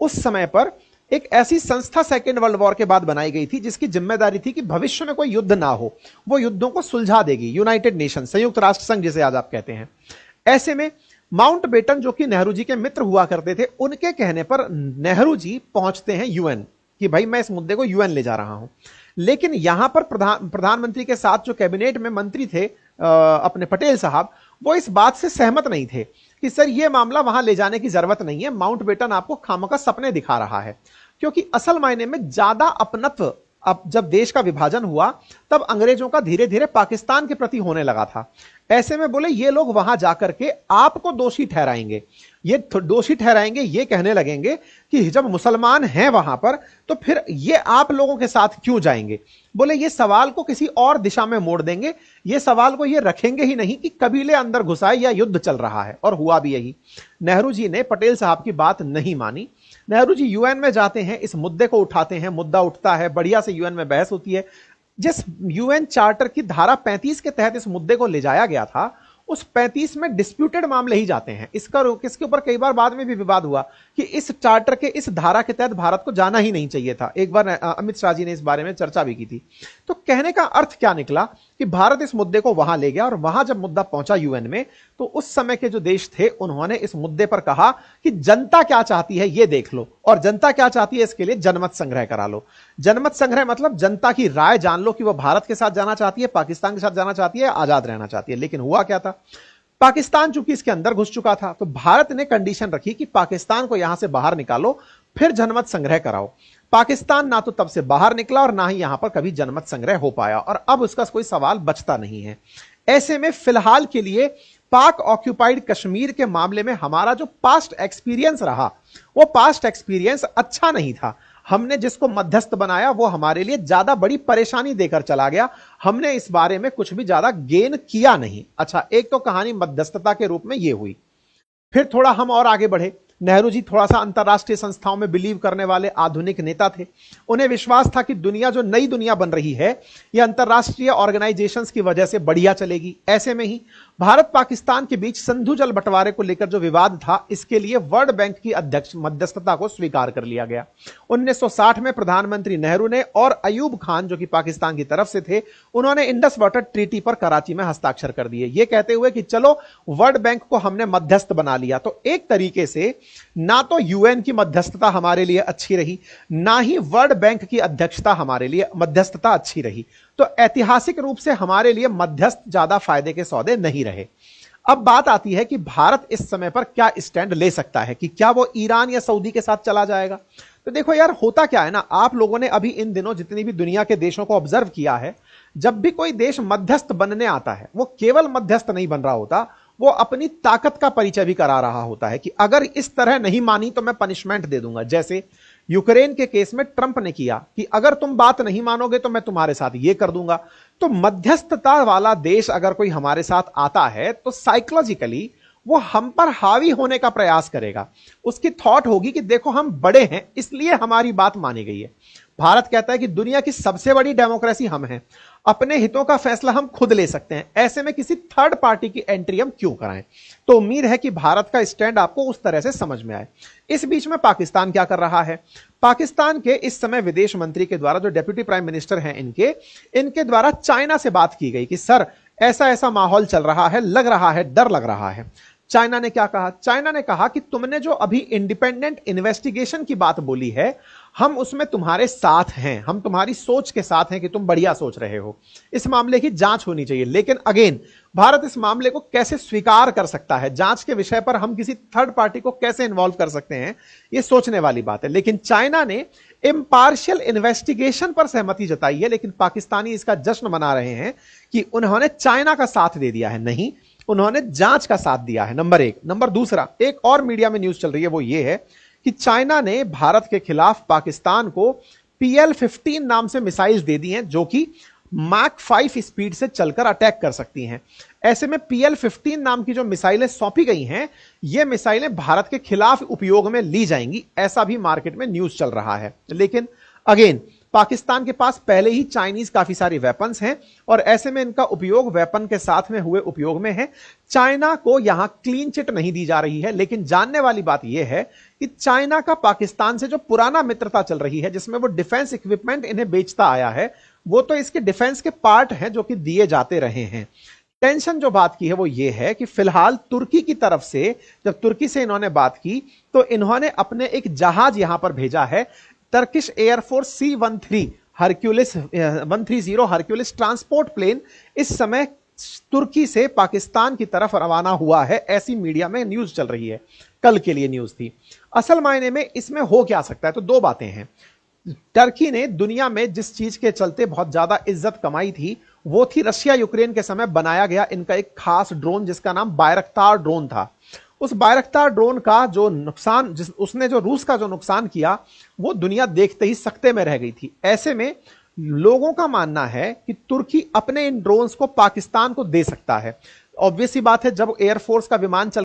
उस समय पर एक ऐसी संस्था सेकेंड वर्ल्ड वॉर के बाद बनाई गई थी जिसकी जिम्मेदारी थी कि भविष्य में कोई युद्ध ना हो, वो युद्धों को सुलझा देगी। यूनाइटेड नेशन, संयुक्त राष्ट्र संघ जिसे आज आप कहते हैं। ऐसे में माउंटबेटन जो कि नेहरू जी के मित्र हुआ करते थे, उनके कहने पर नेहरू जी पहुंचते हैं यूएन कि भाई मैं इस मुद्दे को यूएन ले जा रहा हूं। लेकिन यहां पर प्रधानमंत्री के साथ जो कैबिनेट में मंत्री थे अपने पटेल साहब, वो इस बात से सहमत नहीं थे कि सर ये मामला वहां ले जाने की जरूरत नहीं है, माउंटबेटन आपको खामखा सपने दिखा रहा है। क्योंकि असल मायने में ज्यादा अपनत्व अब जब देश का विभाजन हुआ तब अंग्रेजों का धीरे धीरे पाकिस्तान के प्रति होने लगा था। ऐसे में बोले ये लोग वहां जाकर के आपको दोषी ठहराएंगे, ये दोषी ठहराएंगे, ये कहने लगेंगे कि जब मुसलमान हैं वहां पर तो फिर ये आप लोगों के साथ क्यों जाएंगे। बोले ये सवाल को किसी और दिशा में मोड़ देंगे, ये सवाल को ये रखेंगे ही नहीं कि कबीले अंदर घुसाए या युद्ध चल रहा है। और हुआ भी यही। नेहरू जी ने पटेल साहब की बात नहीं मानी। नेहरू जी यूएन में जाते हैं, इस मुद्दे को उठाते हैं, मुद्दा उठता है, बढ़िया से यूएन में बहस होती है। जिस यूएन चार्टर की धारा 35 के तहत इस मुद्दे को ले जाया गया था, उस 35 में डिस्प्यूटेड मामले ही जाते हैं। इसके ऊपर कई बार बाद में भी विवाद हुआ कि इस चार्टर के इस धारा के तहत भारत को जाना ही नहीं चाहिए था। एक बार अमित शाह जी ने इस बारे में चर्चा भी की थी। तो कहने का अर्थ क्या निकला कि भारत इस मुद्दे को वहां ले गया और वहां जब मुद्दा पहुंचा यूएन में तो उस समय के जो देश थे उन्होंने इस मुद्दे पर कहा कि जनता क्या चाहती है ये देख लो, और जनता क्या चाहती है इसके लिए जनमत संग्रह करा लो। जनमत संग्रह मतलब जनता की राय जान लो कि वह भारत के साथ जाना चाहती है, पाकिस्तान के साथ जाना चाहती है, आजाद रहना चाहती है। लेकिन हुआ क्या था, पाकिस्तान चूंकि इसके अंदर घुस चुका था तो भारत ने कंडीशन रखी कि पाकिस्तान को यहां से बाहर निकालो फिर जनमत संग्रह कराओ। पाकिस्तान ना तो तब से बाहर निकला और ना ही यहां पर कभी जनमत संग्रह हो पाया, और अब उसका कोई सवाल बचता नहीं है। ऐसे में फिलहाल के लिए पाक ऑक्यूपाइड कश्मीर के मामले में हमारा जो पास्ट एक्सपीरियंस रहा वो पास्ट एक्सपीरियंस अच्छा नहीं था। हमने जिसको मध्यस्थ बनाया वो हमारे लिए ज्यादा बड़ी परेशानी देकर चला गया। हमने इस बारे में कुछ भी ज्यादा गेन किया नहीं। अच्छा, एक तो कहानी मध्यस्थता के रूप में ये हुई। फिर थोड़ा हम और आगे बढ़े। नेहरू जी थोड़ा सा अंतरराष्ट्रीय संस्थाओं में बिलीव करने वाले आधुनिक नेता थे। उन्हें विश्वास था कि दुनिया जो नई दुनिया बन रही है ये अंतरराष्ट्रीय ऑर्गेनाइजेशंस की वजह से बढ़िया चलेगी। ऐसे में ही भारत पाकिस्तान के बीच सिंधु जल बंटवारे को लेकर जो विवाद था, इसके लिए वर्ल्ड बैंक की अध्यक्ष मध्यस्थता को स्वीकार कर लिया गया। 1960 में प्रधानमंत्री नेहरू ने और अयूब खान जो कि पाकिस्तान की तरफ से थे, उन्होंने इंडस वाटर ट्रीटी पर कराची में हस्ताक्षर कर दिए, ये कहते हुए कि चलो वर्ल्ड बैंक को हमने मध्यस्थ बना लिया। तो एक तरीके से ना तो यूएन की मध्यस्थता हमारे लिए अच्छी रही, ना ही वर्ल्ड बैंक की अध्यक्षता हमारे लिए मध्यस्थता अच्छी रही। तो ऐतिहासिक रूप से हमारे लिए मध्यस्थ ज्यादा फायदे के सौदे नहीं रहे। अब बात आती है कि भारत इस समय पर क्या स्टैंड ले सकता है, कि क्या वो ईरान या सऊदी के साथ चला जाएगा। तो देखो यार, होता क्या है ना, आप लोगों ने अभी इन दिनों जितनी भी दुनिया के देशों को ऑब्जर्व किया है, जब भी कोई देश मध्यस्थ बनने आता है वो केवल मध्यस्थ नहीं बन रहा होता, वो अपनी ताकत का परिचय भी करा रहा होता है कि अगर इस तरह नहीं मानी तो मैं पनिशमेंट दे दूंगा। जैसे यूक्रेन के केस में ट्रंप ने किया कि अगर तुम बात नहीं मानोगे तो मैं तुम्हारे साथ ये कर दूंगा। तो मध्यस्थता वाला देश अगर कोई हमारे साथ आता है तो साइकोलॉजिकली वो हम पर हावी होने का प्रयास करेगा। उसकी थॉट होगी कि देखो हम बड़े हैं इसलिए हमारी बात मानी गई है। भारत कहता है कि दुनिया की सबसे बड़ी डेमोक्रेसी हम हैं, अपने हितों का फैसला हम खुद ले सकते हैं, ऐसे में किसी थर्ड पार्टी की एंट्री हम क्यों कराएं। तो उम्मीद है कि भारत का स्टैंड आपको उस तरह से समझ में आए। इस बीच में पाकिस्तान क्या कर रहा है। पाकिस्तान के इस समय विदेश मंत्री के द्वारा, जो डेप्यूटी प्राइम मिनिस्टर हैं इनके द्वारा चाइना से बात की गई कि सर ऐसा ऐसा माहौल चल रहा है, लग रहा है, डर लग रहा है। चाइना ने क्या कहा, चाइना ने कहा कि तुमने जो अभी इंडिपेंडेंट इन्वेस्टिगेशन की बात बोली है, हम उसमें तुम्हारे साथ हैं, हम तुम्हारी सोच के साथ हैं कि तुम बढ़िया सोच रहे हो, इस मामले की जांच होनी चाहिए। लेकिन अगेन भारत इस मामले को कैसे स्वीकार कर सकता है, जांच के विषय पर हम किसी थर्ड पार्टी को कैसे इन्वॉल्व कर सकते हैं, यह सोचने वाली बात है। लेकिन चाइना ने इम्पार्शियल इन्वेस्टिगेशन पर सहमति जताई है, लेकिन पाकिस्तानी इसका जश्न मना रहे हैं कि उन्होंने चाइना का साथ दे दिया है, नहीं उन्होंने जांच का साथ दिया है। नंबर एक। नंबर दूसरा, एक और मीडिया में न्यूज चल रही है, वो ये है कि चाइना ने भारत के खिलाफ पाकिस्तान को PL-15 नाम से मिसाइल्स दे दी हैं, जो कि Mach 5 स्पीड से चलकर अटैक कर सकती हैं। ऐसे में PL-15 नाम की जो मिसाइलें सौंपी गई हैं, ये मिसाइलें भारत के खिलाफ उपयोग में ली जाएंगी, ऐसा भी मार्केट में न्यूज चल रहा है। लेकिन अगेन पाकिस्तान के पास पहले ही चाइनीज काफी सारी वेपन्स हैं और ऐसे में इनका उपयोग वेपन के साथ में हुए उपयोग में है। चाइना को यहां क्लीन चिट नहीं दी जा रही है, लेकिन जानने वाली बात यह है कि चाइना का पाकिस्तान से जो पुराना मित्रता चल रही है, जिसमें वो डिफेंस इक्विपमेंट इन्हें बेचता आया है, वो तो इसके डिफेंस के पार्ट हैं जो कि दिए जाते रहे हैं। टेंशन जो बात की है वो ये है कि फिलहाल तुर्की की तरफ से, जब तुर्की से इन्होंने बात की तो इन्होंने अपने एक जहाज यहां पर भेजा है, Turkish air force C-13 Hercules 130 Hercules transport plane इस समय तुर्की से पाकिस्तान की तरफ रवाना हुआ है, ऐसी मीडिया में न्यूज चल रही है। कल के लिए न्यूज थी। असल मायने में इसमें हो क्या सकता है, तो दो बातें हैं। टर्की ने दुनिया में जिस चीज के चलते बहुत ज्यादा इज्जत कमाई थी वो थी रशिया यूक्रेन के समय बनाया गया इनका एक खास ड्रोन जिसका नाम बायरक्तार ड्रोन था। उस बायरक्तार ड्रोन का जो नुकसान, उसने जो रूस का जो नुकसान किया, वो दुनिया देखते ही सकते में रह गई थी। ऐसे में लोगों का मानना है कि तुर्की अपने इन ड्रोन्स को पाकिस्तान को दे सकता है। ऑब्वियस ही बात है, जब एयरफोर्स का विमान चल